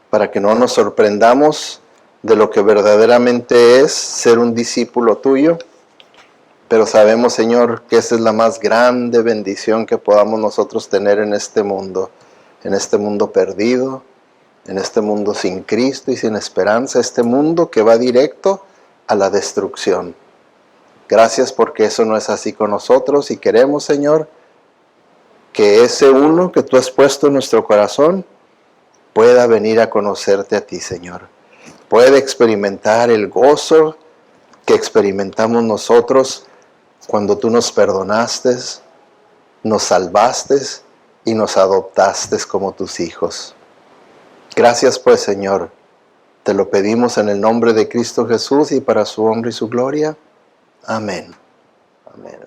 para que no nos sorprendamos de lo que verdaderamente es ser un discípulo tuyo. Pero sabemos, Señor, que esa es la más grande bendición que podamos nosotros tener en este mundo perdido, en este mundo sin Cristo y sin esperanza, este mundo que va directo a la destrucción. Gracias porque eso no es así con nosotros y queremos, Señor, que ese uno que tú has puesto en nuestro corazón pueda venir a conocerte a ti, Señor. Puede experimentar el gozo que experimentamos nosotros cuando tú nos perdonaste, nos salvaste y nos adoptaste como tus hijos. Gracias pues, Señor. Te lo pedimos en el nombre de Cristo Jesús y para su honra y su gloria. Amén. Amén.